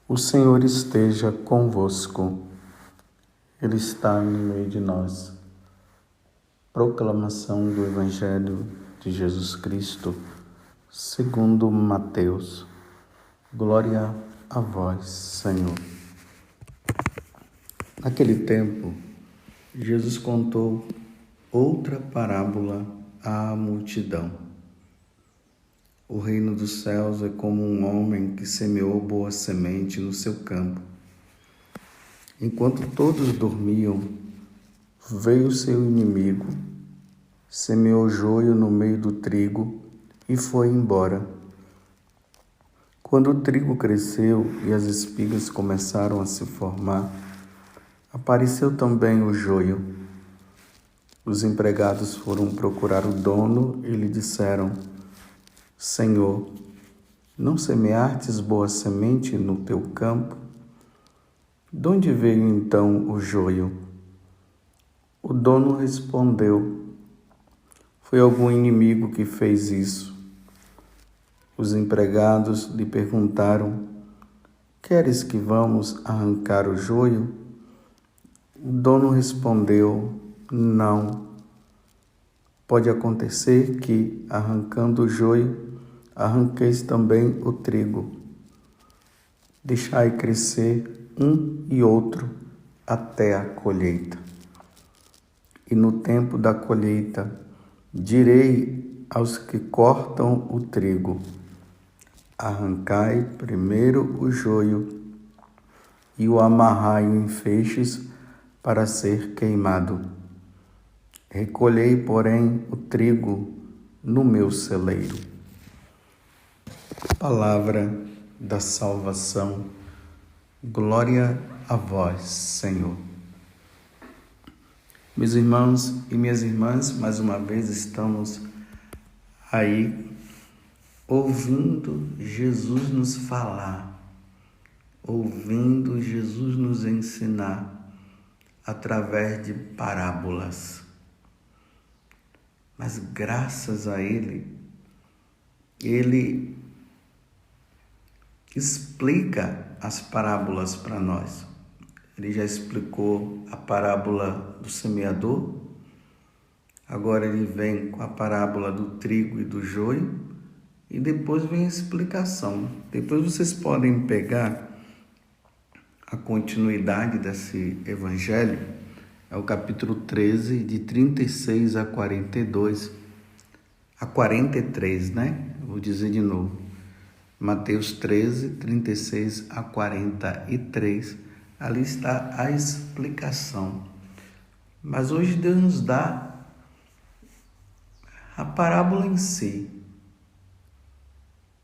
O Senhor esteja convosco, Ele está no meio de nós. Proclamação do Evangelho de Jesus Cristo, segundo Mateus. Glória a vós, Senhor. Naquele tempo, Jesus contou outra parábola à multidão. O reino dos céus é como um homem que semeou boa semente no seu campo. Enquanto todos dormiam, veio seu inimigo, semeou joio no meio do trigo e foi embora. Quando o trigo cresceu e as espigas começaram a se formar, apareceu também o joio. Os empregados foram procurar o dono e lhe disseram: Senhor, não semeastes boa semente no teu campo? De onde veio então o joio? O dono respondeu: Foi algum inimigo que fez isso. Os empregados lhe perguntaram: Queres que vamos arrancar o joio? O dono respondeu: Não. Pode acontecer que, arrancando o joio, arranqueis também o trigo. Deixai crescer um e outro até a colheita. E no tempo da colheita, direi aos que cortam o trigo: arrancai primeiro o joio e o amarrai em feixes para ser queimado. Recolhei, porém, o trigo no meu celeiro. Palavra da salvação. Glória a vós, Senhor. Meus irmãos e minhas irmãs, mais uma vez estamos aí ouvindo Jesus nos falar, ouvindo Jesus nos ensinar através de parábolas. Mas graças a Ele explica as parábolas para nós. Ele já explicou a parábola do semeador, agora ele vem com a parábola do trigo e do joio, e depois vem a explicação. Depois vocês podem pegar a continuidade desse evangelho, é o capítulo 13, de 36 a 42, a 43, né? Vou dizer de novo. Mateus 13, 36 a 43, ali está a explicação. Mas hoje Deus nos dá a parábola em si.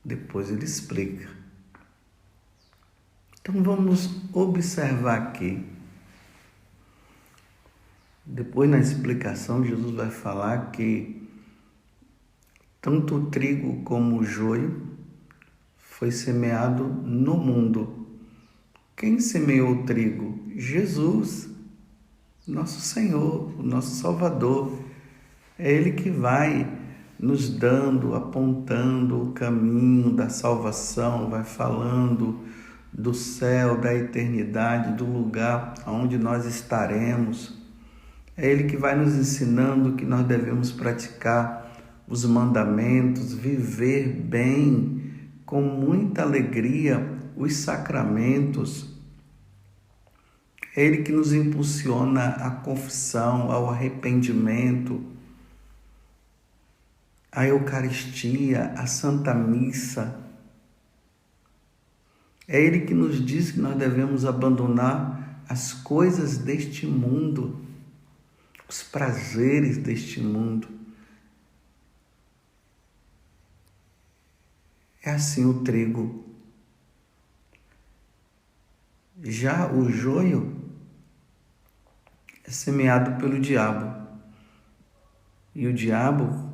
Depois Ele explica. Então vamos observar aqui. Depois na explicação Jesus vai falar que tanto o trigo como o joio foi semeado no mundo. Quem semeou o trigo? Jesus, nosso Senhor, o nosso Salvador. É Ele que vai nos dando, apontando o caminho da salvação, vai falando do céu, da eternidade, do lugar onde nós estaremos. É Ele que vai nos ensinando que nós devemos praticar os mandamentos, viver bem, com muita alegria, os sacramentos. É Ele que nos impulsiona à confissão, ao arrependimento, à Eucaristia, à Santa Missa. É Ele que nos diz que nós devemos abandonar as coisas deste mundo, os prazeres deste mundo. É assim o trigo. Já o joio é semeado pelo diabo. E o diabo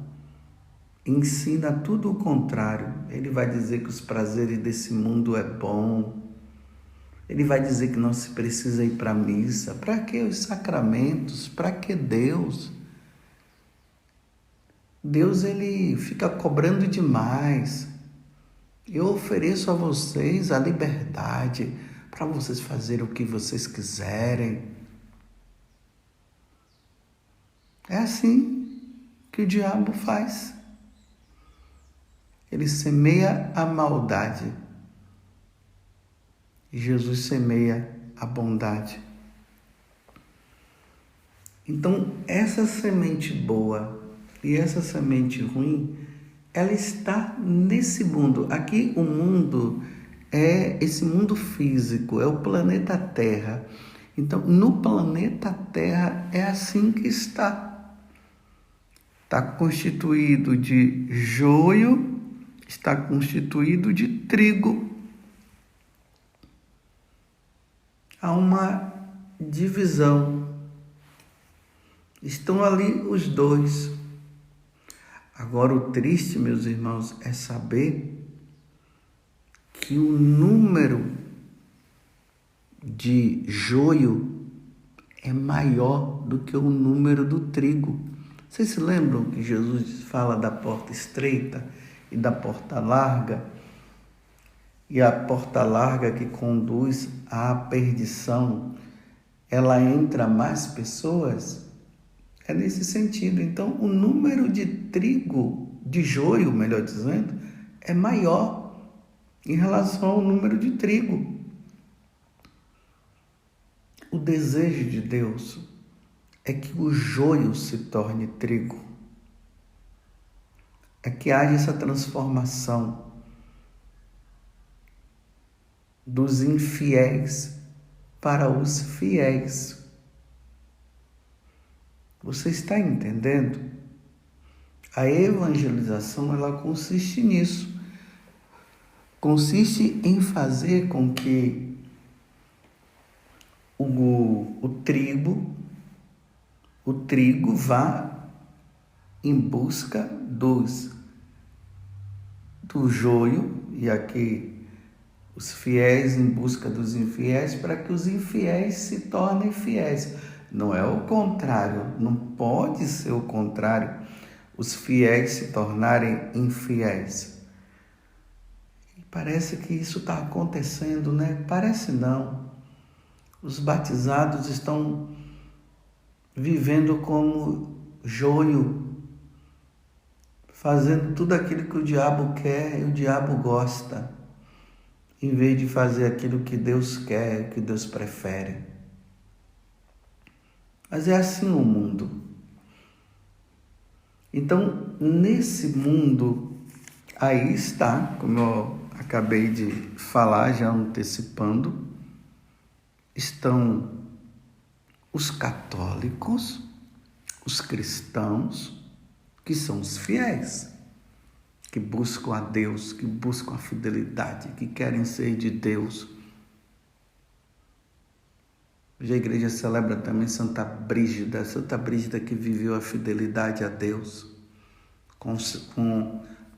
ensina tudo o contrário. Ele vai dizer que os prazeres desse mundo é bom. Ele vai dizer que não se precisa ir para a missa. Para que os sacramentos? Para que Deus? Deus, ele fica cobrando demais. Eu ofereço a vocês a liberdade para vocês fazerem o que vocês quiserem. É assim que o diabo faz. Ele semeia a maldade e Jesus semeia a bondade. Então, essa semente boa e essa semente ruim, ela está nesse mundo. Aqui o mundo é esse mundo físico, é o planeta Terra. Então, no planeta Terra é assim que está. Está constituído de joio, está constituído de trigo. Há uma divisão. Estão ali os dois. Agora, o triste, meus irmãos, é saber que o número de joio é maior do que o número do trigo. Vocês se lembram que Jesus fala da porta estreita e da porta larga? E a porta larga que conduz à perdição, ela entra mais pessoas? É nesse sentido. Então, o número de trigo, de joio, melhor dizendo, é maior em relação ao número de trigo. O desejo de Deus é que o joio se torne trigo. É que haja essa transformação dos infiéis para os fiéis. Você está entendendo? A evangelização, ela consiste nisso. Consiste em fazer com que o trigo vá em busca do joio, e aqui os fiéis em busca dos infiéis, para que os infiéis se tornem fiéis. Não é o contrário, não pode ser o contrário, os fiéis se tornarem infiéis. E parece que isso está acontecendo, né? Parece não. Os batizados estão vivendo como joio, fazendo tudo aquilo que o diabo quer e o diabo gosta, em vez de fazer aquilo que Deus quer, que Deus prefere. Mas é assim o mundo. Então, nesse mundo, aí está, como eu acabei de falar, já antecipando, estão os católicos, os cristãos, que são os fiéis, que buscam a Deus, que buscam a fidelidade, que querem ser de Deus. Hoje a igreja celebra também Santa Brígida que viveu a fidelidade a Deus, com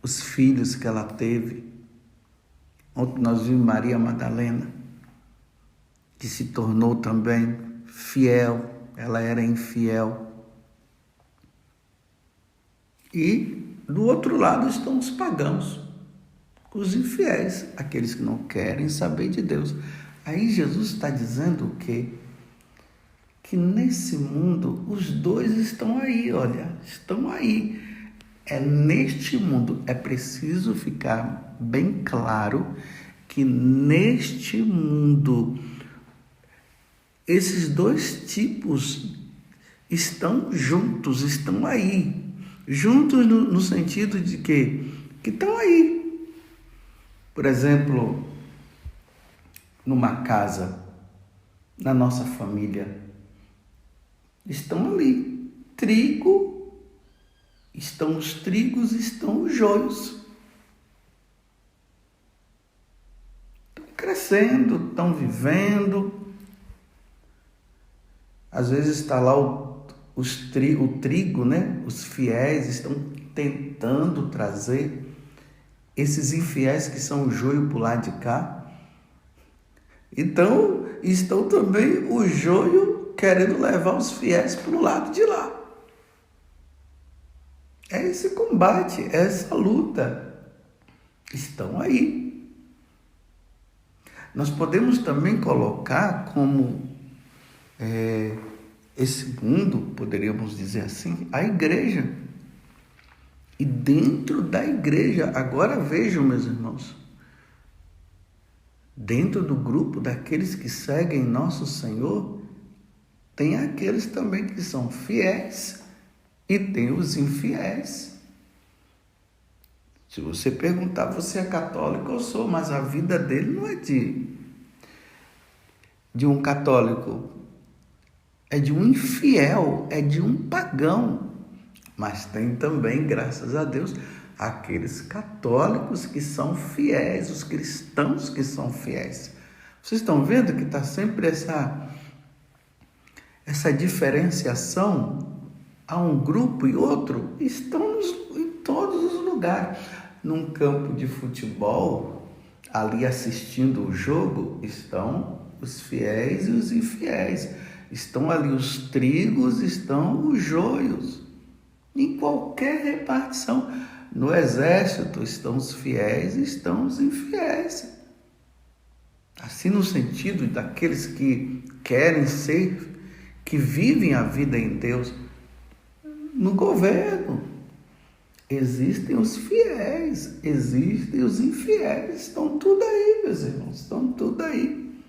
os filhos que ela teve. Ontem nós vimos Maria Madalena, que se tornou também fiel, ela era infiel. E do outro lado estão os pagãos, os infiéis, aqueles que não querem saber de Deus. Aí Jesus está dizendo o quê? Que nesse mundo os dois estão aí, olha, estão aí. É neste mundo, é preciso ficar bem claro que neste mundo esses dois tipos estão juntos, estão aí. Juntos no sentido de que estão aí. Por exemplo, numa casa, na nossa família, estão ali, estão os trigos, estão os joios. Estão crescendo, estão vivendo. Às vezes está lá o trigo, né? Os fiéis estão tentando trazer esses infiéis que são o joio para o lado de cá. Então, estão também o joio querendo levar os fiéis para o lado de lá. É esse combate, é essa luta. estão aí. Nós podemos também colocar como esse mundo, poderíamos dizer assim, a igreja. E dentro da igreja, agora vejam, meus irmãos, dentro do grupo daqueles que seguem nosso Senhor, tem aqueles também que são fiéis e tem os infiéis. Se você perguntar, você é católico? Eu sou, mas a vida dele não é de um católico, é de um infiel, é de um pagão. Mas tem também, graças a Deus, aqueles católicos que são fiéis, os cristãos que são fiéis. Vocês estão vendo que está sempre essa diferenciação a um grupo e outro? Estão em todos os lugares. Num campo de futebol, ali assistindo o jogo, estão os fiéis e os infiéis. Estão ali os trigos, estão os joios. Em qualquer repartição. No exército estão os fiéis e estão os infiéis. Assim, no sentido daqueles que querem ser, que vivem a vida em Deus. No governo existem os fiéis, existem os infiéis. Estão tudo aí, meus irmãos, estão tudo aí.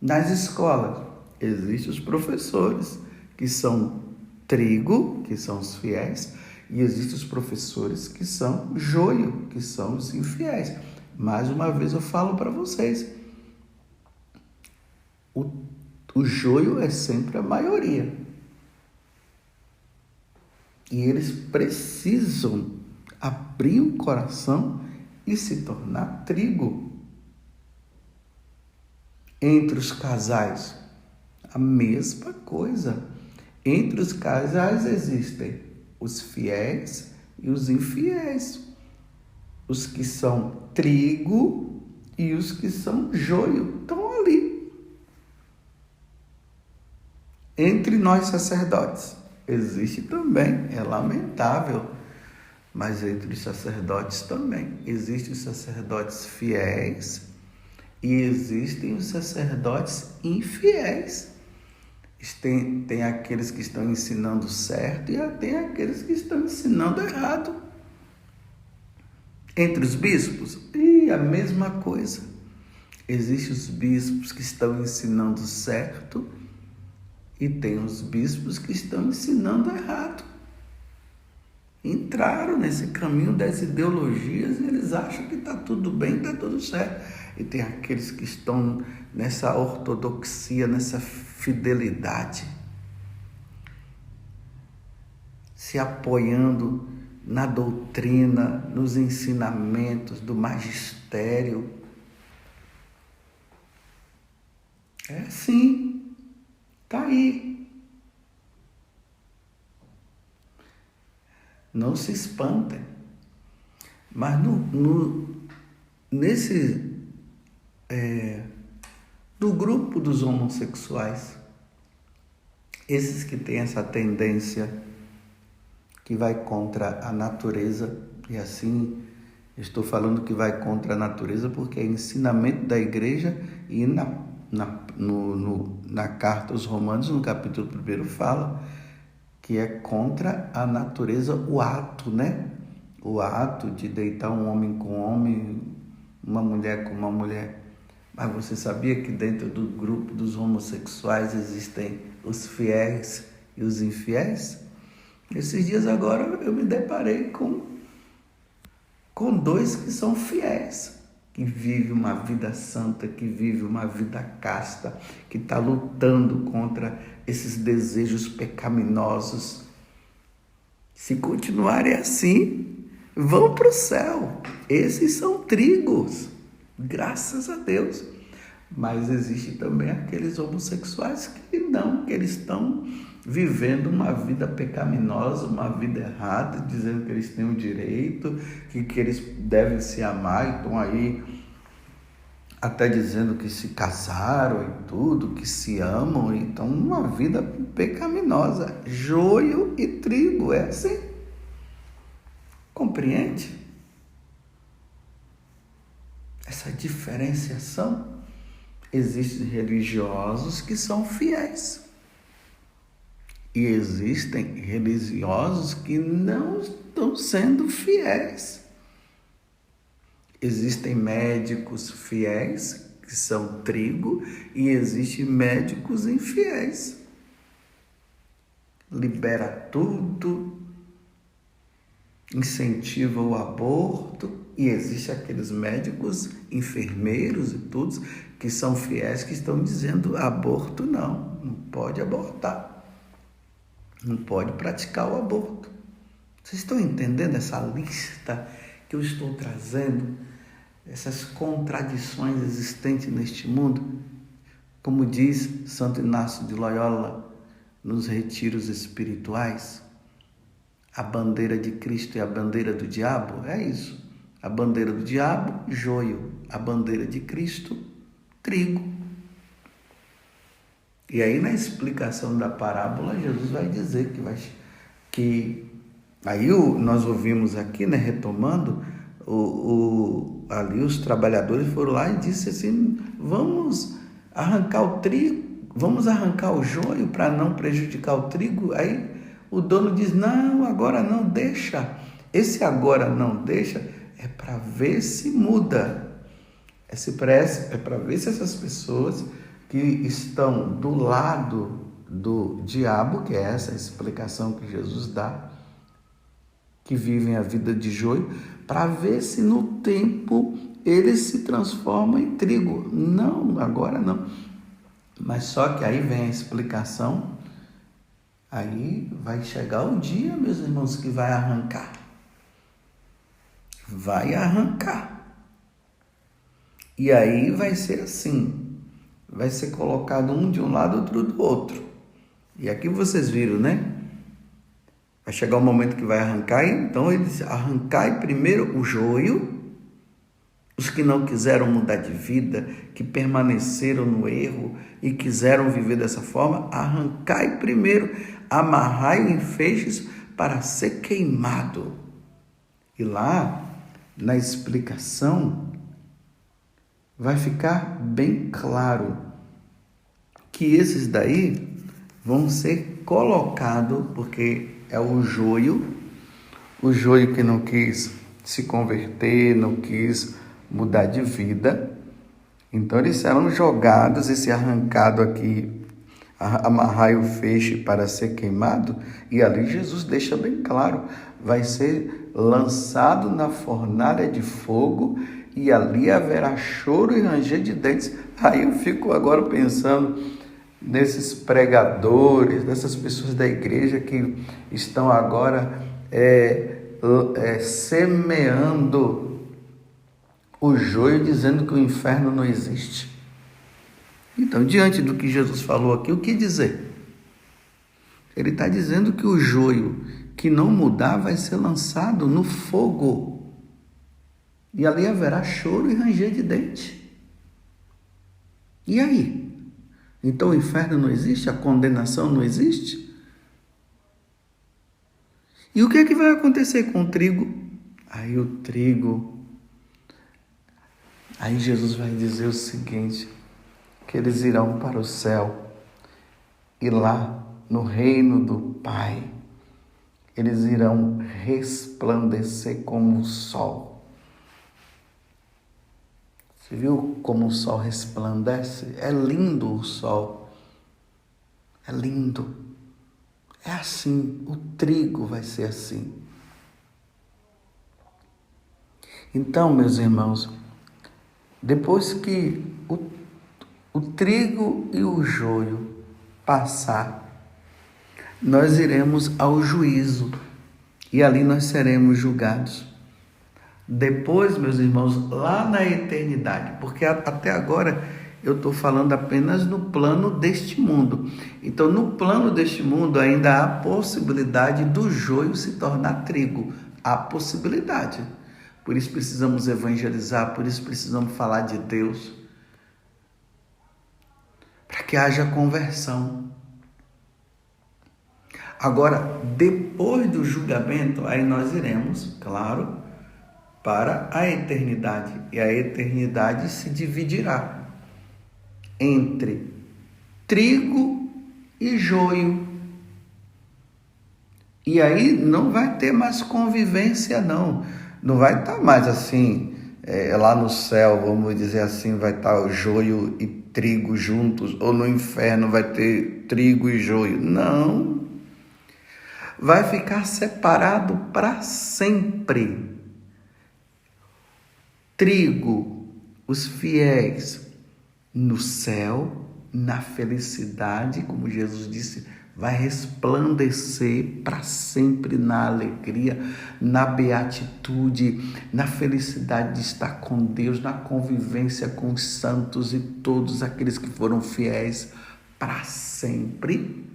Nas escolas existem os professores, que são trigo, que são os fiéis, e existem os professores que são joio, que são os infiéis. Mais uma vez eu falo para vocês, o joio é sempre a maioria. E eles precisam abrir o coração e se tornar trigo. Entre os casais, a mesma coisa. Entre os casais existem os fiéis e os infiéis. Os que são trigo e os que são joio estão ali. Entre nós sacerdotes existe também, é lamentável, mas entre os sacerdotes também existem os sacerdotes fiéis e existem os sacerdotes infiéis. Tem aqueles que estão ensinando certo e tem aqueles que estão ensinando errado. Entre os bispos, a mesma coisa. Existem os bispos que estão ensinando certo e tem os bispos que estão ensinando errado. Entraram nesse caminho das ideologias e eles acham que está tudo bem, está tudo certo. E tem aqueles que estão nessa ortodoxia, nessa fidelidade, se apoiando na doutrina, nos ensinamentos do magistério. É assim, está aí. Não se espantem. Mas do grupo dos homossexuais, esses que têm essa tendência que vai contra a natureza, e assim estou falando que vai contra a natureza porque é ensinamento da igreja, e na carta aos Romanos, no capítulo 1, fala que é contra a natureza o ato, né? O ato de deitar um homem com um homem, uma mulher com uma mulher. Mas você sabia que dentro do grupo dos homossexuais existem os fiéis e os infiéis? Esses dias agora eu me deparei com dois que são fiéis, que vivem uma vida santa, que vivem uma vida casta, que está lutando contra esses desejos pecaminosos. Se continuarem assim, vão para o céu. Esses são trigos. Graças a Deus. Mas existe também aqueles homossexuais que não, que eles estão vivendo uma vida pecaminosa, uma vida errada, dizendo que eles têm o direito, que eles devem se amar, e estão aí até dizendo que se casaram e tudo, que se amam, então uma vida pecaminosa, joio e trigo, é assim. Compreende? essa diferenciação. Existem religiosos que são fiéis e existem religiosos que não estão sendo fiéis. Existem médicos fiéis, que são trigo, e existem médicos infiéis. Libera tudo, incentiva o aborto, e existem aqueles médicos, enfermeiros e todos, que são fiéis, que estão dizendo aborto não pode abortar, não pode praticar o aborto. Vocês estão entendendo essa lista que eu estou trazendo? Essas contradições existentes neste mundo? Como diz Santo Inácio de Loyola nos retiros espirituais, a bandeira de Cristo e a bandeira do diabo é isso. A bandeira do diabo, joio. A bandeira de Cristo, trigo. E aí na explicação da parábola, Jesus vai dizer nós ouvimos aqui, né, retomando, ali os trabalhadores foram lá e disse assim, vamos arrancar o trigo, vamos arrancar o joio para não prejudicar o trigo. Aí o dono diz, não, agora não, deixa. Esse agora não deixa é para ver se muda. É para ver se essas pessoas que estão do lado do diabo, que é essa explicação que Jesus dá, que vivem a vida de joio, para ver se no tempo eles se transformam em trigo. Não, agora não. Mas só que aí vem a explicação, aí vai chegar o dia, meus irmãos, que vai arrancar. Vai arrancar. E aí vai ser assim, vai ser colocado um de um lado, outro do outro. E aqui vocês viram, né? Vai chegar o momento que vai arrancar, então eles arrancai primeiro o joio, os que não quiseram mudar de vida, que permaneceram no erro e quiseram viver dessa forma, arrancai primeiro, amarrai-o em feixes para ser queimado. E lá, na explicação, vai ficar bem claro que esses daí vão ser colocados, porque é o joio que não quis se converter, não quis mudar de vida. Então eles serão jogados, esse arrancado aqui, amarrai o feixe para ser queimado, e ali Jesus deixa bem claro, vai ser lançado na fornalha de fogo, e ali haverá choro e ranger de dentes. Aí eu fico agora pensando nesses pregadores, dessas pessoas da igreja que estão agora semeando o joio, dizendo que o inferno não existe. Então, diante do que Jesus falou aqui, o que dizer? Ele está dizendo que o joio que não mudar vai ser lançado no fogo. E ali haverá choro e ranger de dente. E aí? Então o inferno não existe? A condenação não existe? E o que é que vai acontecer com o trigo? Aí o trigo... Aí Jesus vai dizer o seguinte, que eles irão para o céu. E lá, no reino do Pai, eles irão resplandecer como o sol. Você viu como o sol resplandece? É lindo o sol. É lindo. É assim. O trigo vai ser assim. Então, meus irmãos, depois que o trigo e o joio passar, nós iremos ao juízo. E ali nós seremos julgados. Depois, meus irmãos, lá na eternidade, porque até agora eu estou falando apenas no plano deste mundo. Então, no plano deste mundo ainda há possibilidade do joio se tornar trigo. Há possibilidade. Por isso precisamos evangelizar, por isso precisamos falar de Deus, para que haja conversão. Agora, depois do julgamento, aí nós iremos, claro, para a eternidade, e a eternidade se dividirá entre trigo e joio. E aí não vai ter mais convivência, não. Não vai estar mais assim, lá no céu, vamos dizer assim, vai estar o joio e trigo juntos, ou no inferno vai ter trigo e joio. Não. Vai ficar separado para sempre. Trigo, os fiéis no céu, na felicidade, como Jesus disse, vai resplandecer para sempre na alegria, na beatitude, na felicidade de estar com Deus, na convivência com os santos e todos aqueles que foram fiéis para sempre.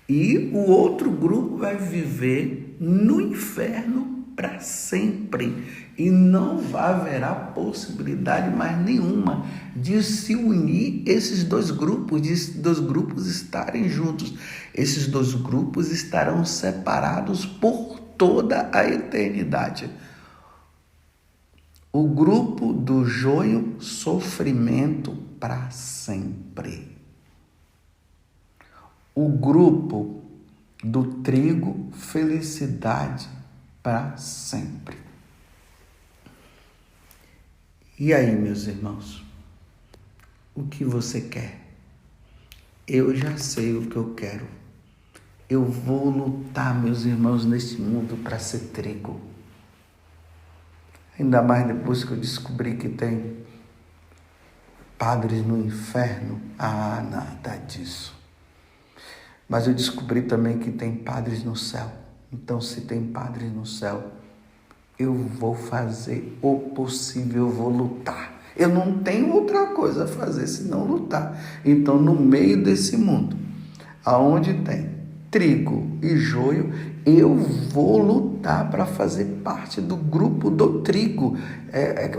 E o outro grupo vai viver no inferno para sempre. E não haverá possibilidade mais nenhuma de se unir esses dois grupos, de dois grupos estarem juntos. Esses dois grupos estarão separados por toda a eternidade. O grupo do joio, sofrimento para sempre. O grupo do trigo, felicidade para sempre. E aí, meus irmãos, o que você quer? Eu já sei o que eu quero. Eu vou lutar, meus irmãos, neste mundo para ser trigo. Ainda mais depois que eu descobri que tem padres no inferno. Ah, nada disso. Mas eu descobri também que tem padres no céu. Então, se tem padres no céu, eu vou fazer o possível, eu vou lutar. Eu não tenho outra coisa a fazer senão lutar. Então, no meio desse mundo, aonde tem trigo e joio, eu vou lutar para fazer parte do grupo do trigo.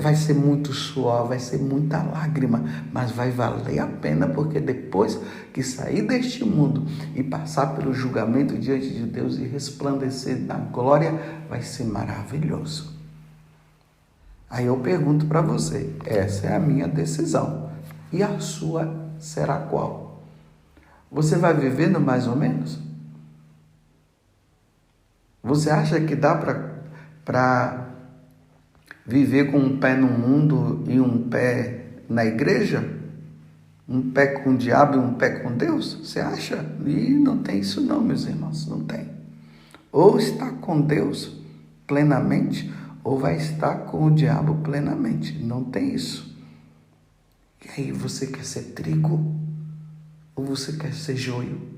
Vai ser muito suor, vai ser muita lágrima, mas vai valer a pena, porque depois que sair deste mundo e passar pelo julgamento diante de Deus e resplandecer na glória, vai ser maravilhoso. Aí eu pergunto para você, essa é a minha decisão. E a sua será qual? Você vai viver no mais ou menos? Você acha que dá para viver com um pé no mundo e um pé na igreja? Um pé com o diabo e um pé com Deus? Você acha? E não tem isso não, meus irmãos, não tem. Ou está com Deus plenamente, ou vai estar com o diabo plenamente. Não tem isso. E aí, você quer ser trigo ou você quer ser joio?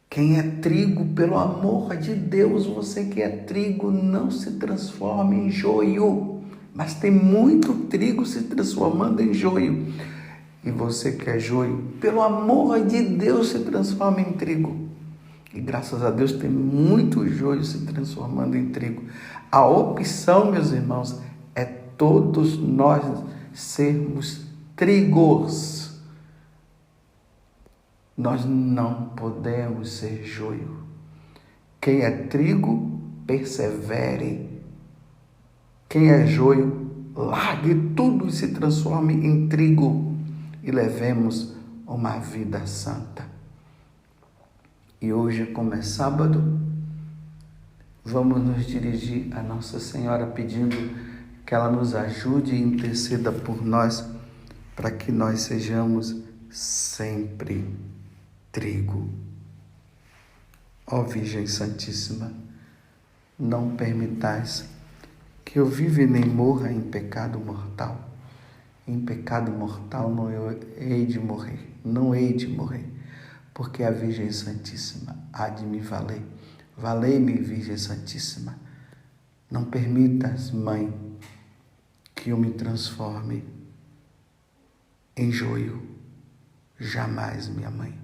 Quem é trigo, pelo amor de Deus, você que é trigo, não se transforme em joio. Mas tem muito trigo se transformando em joio. E você que é joio, pelo amor de Deus, se transforme em trigo. E graças a Deus tem muito joio se transformando em trigo. A opção, meus irmãos, é todos nós sermos trigos. Nós não podemos ser joio. Quem é trigo, persevere. Quem é joio, largue tudo e se transforme em trigo. E levemos uma vida santa. E hoje, como é sábado, vamos nos dirigir a Nossa Senhora pedindo que ela nos ajude e interceda por nós, para que nós sejamos sempre trigo. Ó Virgem Santíssima, não permitais que eu viva e nem morra em pecado mortal. Em pecado mortal não hei de morrer, não hei de morrer, porque a Virgem Santíssima há de me valer. Valei-me, Virgem Santíssima. Não permitas, Mãe, que eu me transforme em joio. Jamais, minha Mãe.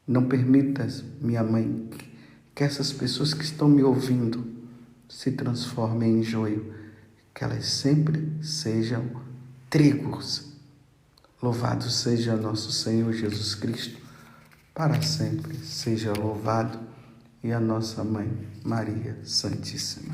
Não permitas, minha Mãe, que essas pessoas que estão me ouvindo se transformem em joio, que elas sempre sejam trigos. Louvado seja nosso Senhor Jesus Cristo, para sempre seja louvado, e a nossa Mãe Maria Santíssima.